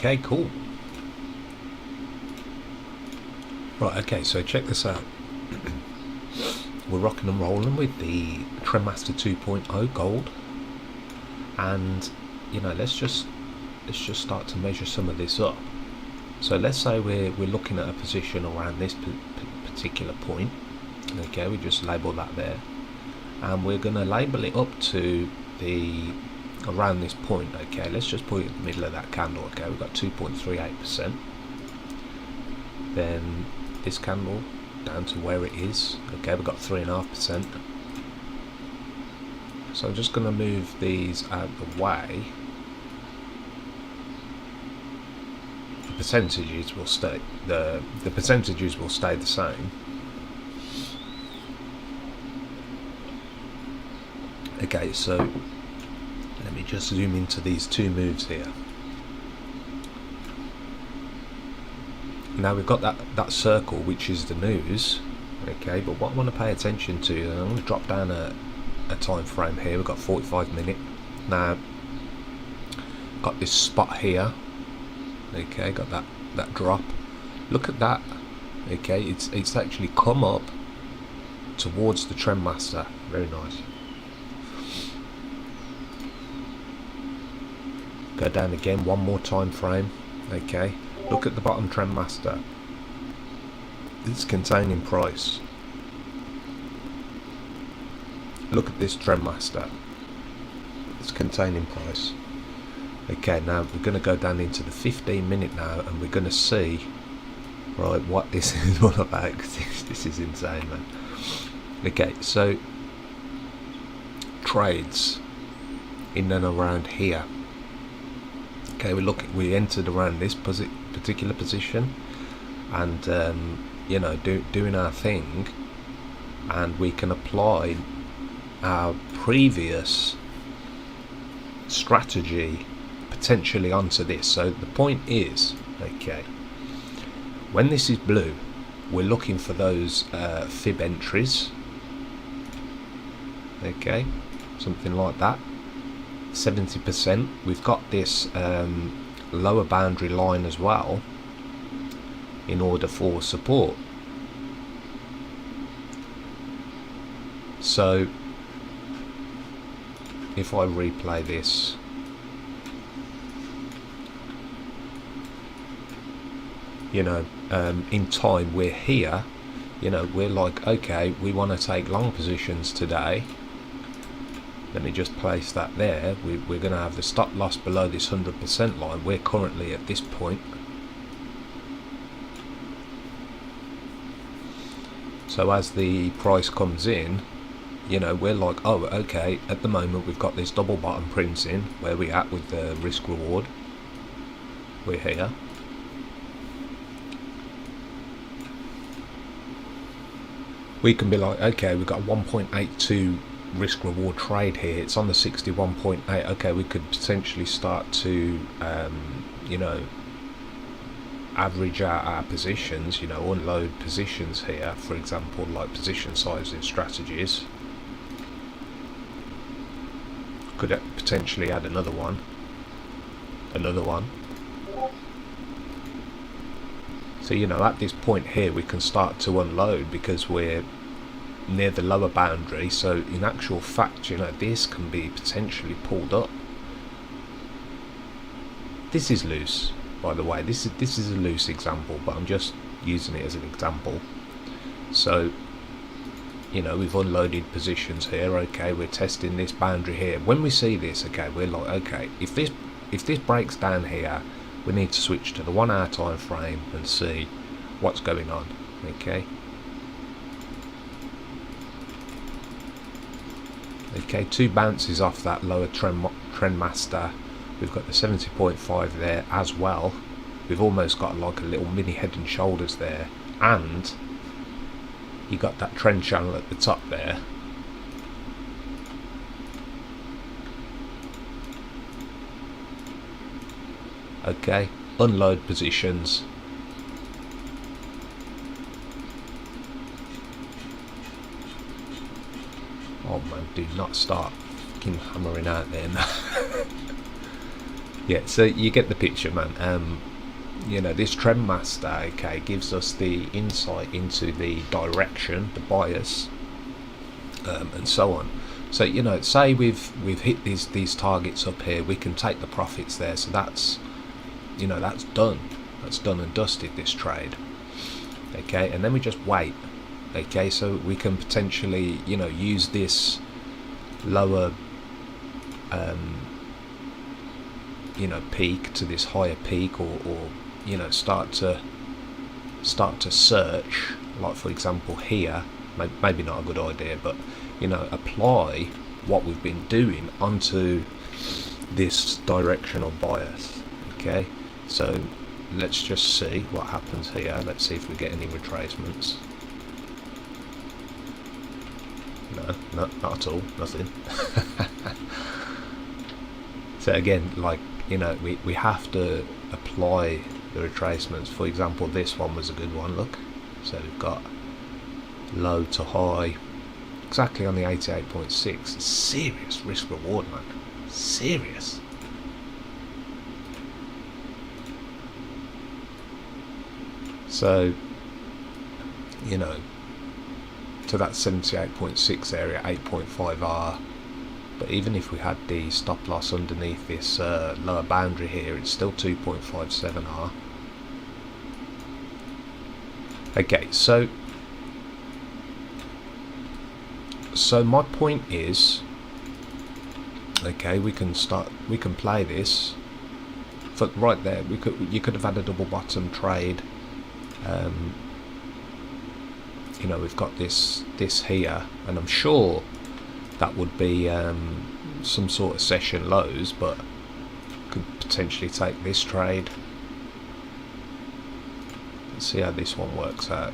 Okay, cool. Right, okay, so check this out. We're rocking and rolling with the Trendmaster 2.0 Gold, and you know, let's just start to measure some of this up. So let's say we're looking at a position around this particular point. Okay, we just label that there, and we're going to label it up to the around this point. Okay, let's just put it in the middle of that candle. Okay, we've got 2.38%. Then this candle down to where it is. Okay, we've got 3.5%. So I'm just going to move these out of the way. The percentages will stay the percentages will stay the same. Okay, so let me just zoom into these two moves here. Now we've got that circle, which is the news. Okay, but what I want to pay attention to, and I'm going to drop down a time frame here. We've got 45 minutes. Now got this spot here. Okay, got that drop. Look at that. Okay, it's actually come up towards the Trendmaster. Very nice. Go down again, one more time frame. Okay, look at the bottom Trendmaster. It's containing price. Look at this Trendmaster. It's containing price. Okay, now we're going to go down into the 15 minute now, and we're going to see, right, what this is all about. This is insane, man. Okay, so trades in and around here. Okay, we entered around this particular position, and you know, doing our thing, and we can apply our previous strategy potentially onto this. So the point is, okay, when this is blue, we're looking for those fib entries. Okay, something like that. 70%. We've got this lower boundary line as well in order for support. So if I replay this, you know, in time we're here, you know, we're like, okay, we want to take long positions today. Let me just place that there. We're going to have the stop loss below this 100% line. We're currently at this point. So as the price comes in, you know, we're like, oh, okay, at the moment we've got this double bottom printing. Where we at with the risk reward? We're here. We can be like, okay, we've got 1.82 risk reward trade here. It's on the 61.8. okay, we could potentially start to you know, average out our positions, you know, unload positions here, for example, like position sizing strategies. Could potentially add another one. So, you know, at this point here we can start to unload because we're near the lower boundary. So in actual fact, you know, this can be potentially pulled up. This is loose, by the way. This is a loose example, but I'm just using it as an example. So, you know, we've unloaded positions here. Okay, we're testing this boundary here. When we see this, okay, we're like, okay, if this breaks down here, we need to switch to the 1 hour time frame and see what's going on. Okay. Okay, 2 bounces off that lower Trendmaster. We've got the 70.5 there as well. We've almost got like a little mini head and shoulders there, and you got that trend channel at the top there. Okay, unload positions. Oh man, do not start fucking hammering out there now. Yeah, so you get the picture, man. You know, this trend master, okay, gives us the insight into the direction, the bias, and so on. So, you know, say we've hit these targets up here, we can take the profits there. So that's, you know, that's done and dusted, this trade. Okay, and then we just wait. Okay, so we can potentially, you know, use this lower you know, peak to this higher peak, or you know, start to search, like for example here. Maybe not a good idea, but you know, apply what we've been doing onto this directional bias. Okay, so let's just see what happens here. Let's see if we get any retracements. No, not at all, nothing. So again, like, you know, we have to apply the retracements. For example, this one was a good one, look. So we've got low to high, exactly on the 88.6. Serious risk reward, man. Serious. So, you know, to that 78.6 area, 8.5 R. But even if we had the stop loss underneath this lower boundary here, it's still 2.57 R. Okay, so my point is, okay, we can play this. For right there, you could have had a double bottom trade. You know, we've got this here, and I'm sure that would be some sort of session lows, but could potentially take this trade. Let's see how this one works out.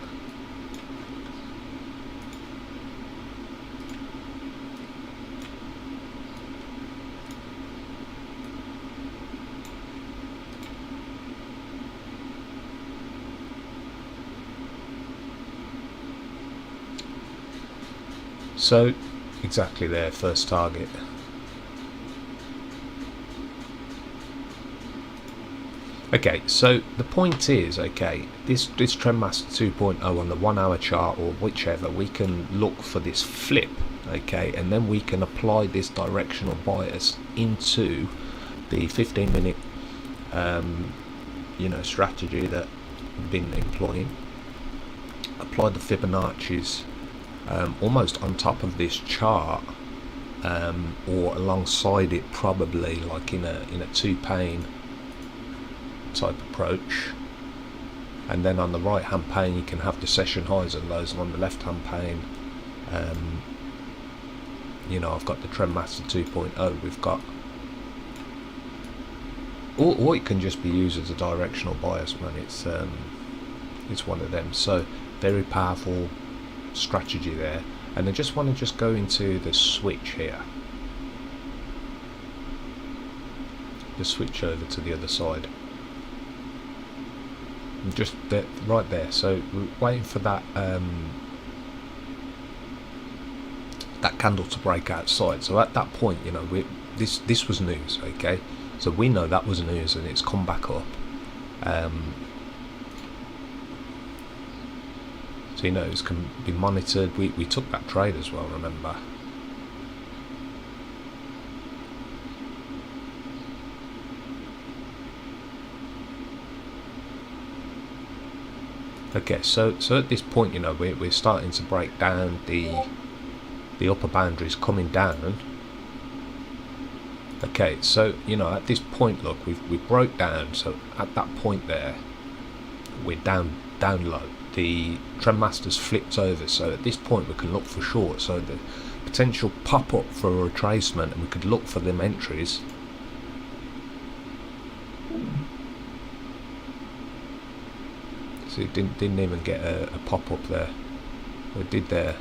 So exactly there, first target. Okay, so the point is, okay, this Trendmaster 2.0 on the 1 hour chart or whichever, we can look for this flip, okay, and then we can apply this directional bias into the 15-minute you know, strategy that we've been employing. Apply the Fibonacci's almost on top of this chart, or alongside it, probably like in a two-pane type approach. And then on the right hand pane you can have the session highs and lows, and on the left hand pane, you know, I've got the Trendmaster 2.0. we've got, or it can just be used as a directional bias, man. It's one of them. So very powerful strategy there. And I just want to go into the switch here, the switch over to the other side, and just there, right there. So we're waiting for that that candle to break outside. So at that point, you know, this was news, okay, so we know that was news, and it's come back up. So, you know, it can be monitored. We took that trade as well, remember. Okay, so at this point, you know, we're starting to break down the upper boundaries coming down. Okay, so, you know, at this point, look, we broke down. So at that point there, we're down low. The Trendmaster's flipped over, so at this point we can look for short. So the potential pop up for a retracement, and we could look for them entries. So it didn't even get a pop up there. It did there.